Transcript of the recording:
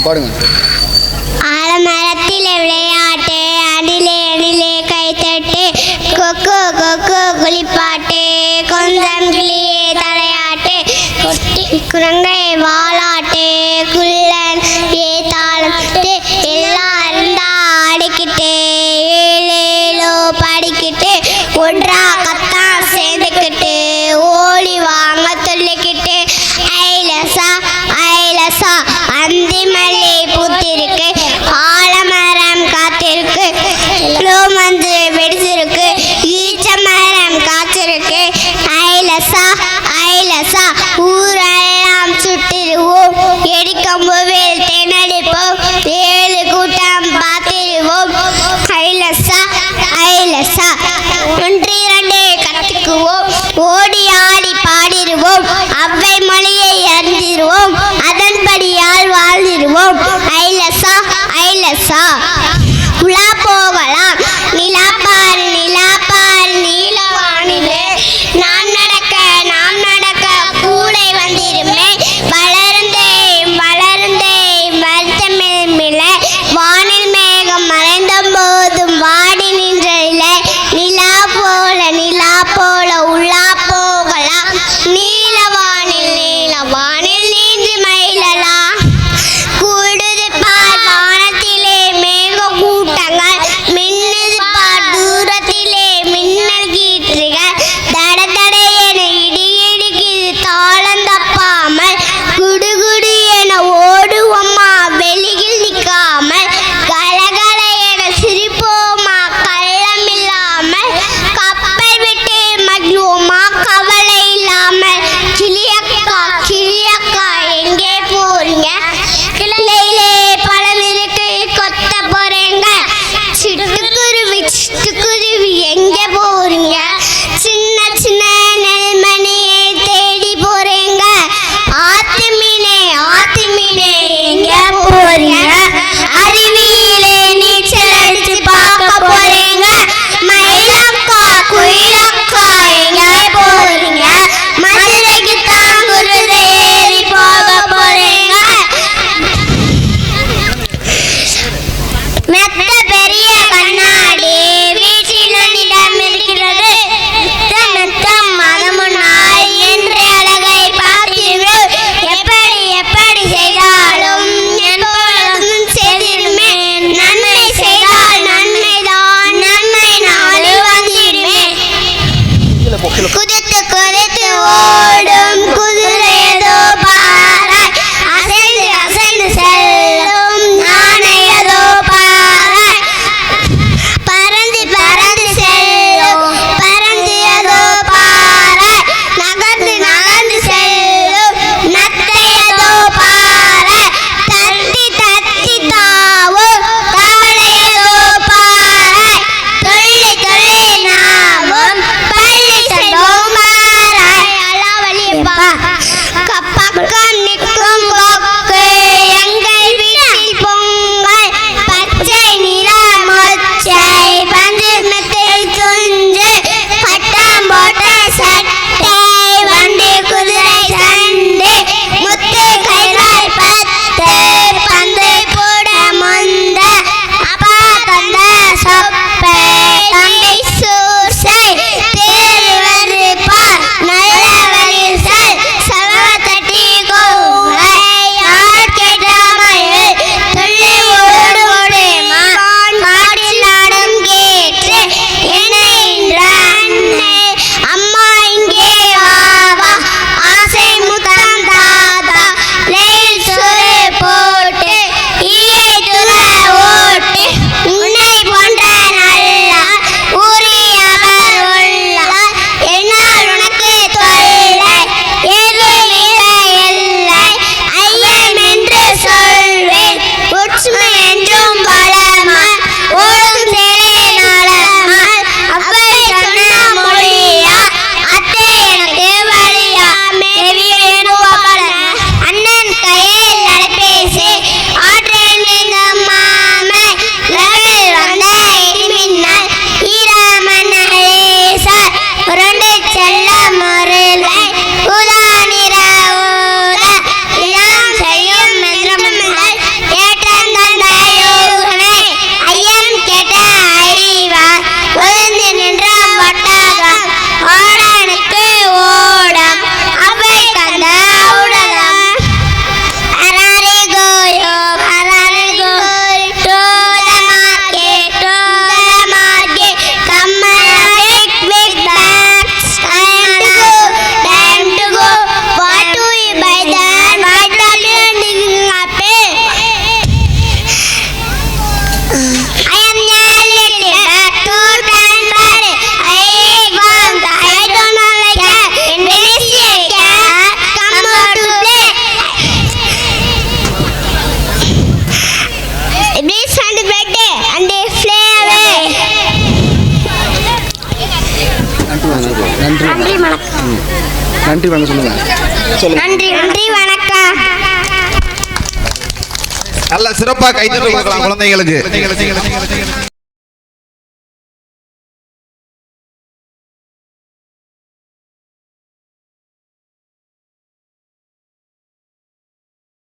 பாடுங்க. ஆலமரத்தில் விளையாட்டு, அணிலே அணிலே கைத்தட்டு, கொக்கு கொக்கு குளிப்பாட்டு, கொஞ்சம் கிளியே தலையாட்டு, கொட்டி குரங்கை வாலாட்டு, குள்ளன் ஏத்தாளத்து, எல்லாரும் ஆடிக்கிட்டு, ஏழேலோ படிக்கிட்டு, ஒன்றா கத்தான் சேர்ந்துக்கிட்டு, ஓடி வாங்க சொல்லிக்கிட்டு, ஐலசா ஐலசா அந்தி மல்லி பூத்திருக்கு, ஆலமரம் காத்திருக்கு, மஞ்சு வெடிச்சிருக்கு, ஈச்ச மரம் காய்ச்சிருக்கு, ஐலசா ஐலசா ஊரெல்லாம் சுட்டிடுவோம், எடிக்கம்புவில் திணடிப்போம், ஏழு கூட்டம் பார்த்திடுவோம், ஐலசா ஐலசா ஒன்று இரண்டு கற்றுக்குவோம், ஓடி ஆடி பாடிடுவோம், அவ்வை மொழியை அறிந்திடுவோம், அதன்படியால் வாழ்ந்திடுவோம், ஐலசா ஐலசா உலா போகலாம் நிலாப்பார் நிலாப்பார் நீலவானிலே, நாம் நடக்க கூடை வந்திருமே, வளர்ந்தேன் வளர்ந்தேன் வருத்தமில்ல, வானில் மேகம் மறைந்த போதும் வாடி நின்றில, நிலா போல உலா போகலாம், நீலவானில் நீந்தி மயிலலாம், கூடுது பார் வானத்திலே மேக கூட்டங்கள், மின்னுது பார் தூரத்திலே மின்னல் கீற்றுகள், தட தட என இடி இடிக்குது தாளம் தப்பாமல், குடுகுடு என ஓடுவோம்மா வெளியில் நிற்காமல், கலகல என சிரிப்போமா கள்ளம் இல்லாமல், கப்பல் விட்டு மகிழ்வோமா கவலை இல்லாமல், கிளியக்கா கிளியக்கா எங்கே போறீங்க, கிளையிலே பழம் இருக்கு கொத்த போறேங்க, சிட்டுக்குருவி எங்கே போறீங்க, சின்ன சின்ன நெல்மணியை தேடி போறேங்க, ஆத்து மீனே எங்கே போறீங்க, அருவியிலே நீச்சல் அடிச்சு பார்க்க போறேங்க, மயிலக்கா குயிலக்கா எங்கே போறீங்க, மதுரைக்கு தாங்குருதை ஏறி போக போறேங்க, மெத்த பெரிய கண்ணாடி வீட்டில் என்னிடம் இருக்கிறது, மெத்தம் மனமுன்னாய் என்று அழகை பார்த்தீர்கள், எப்படி எப்படி செய்தாலும் எப்பொழுதும் செய்திடுமே, நன்மை செய்தால் நன்மைதான், நன்மை நாளை வந்திடுமே, குதித்து குதித்து ஓடும் குதிரையதோ பாராய், அசைந்து அசைந்து செல்லும் நாணயதோ பாராய், பறந்து பறந்து செல்லும் பறந்தியதோ பாராய், நகர்ந்து நகர்ந்து செல்லும் நத்தையதோ பாராய், தத்தி தத்தி தாவும் தவளையதோ பாராய், தொள்ளி தொள்ளி நாமும் பள்ளி செல்வோம் நன்றி நன்றி வணக்கம். நன்றி வணக்கம் சொல்லுங்க. நன்றி நன்றி வணக்கம். நல்ல சிறப்பாக கைத்தட்டல் கொடுக்கலாம் குழந்தைகளுக்கு.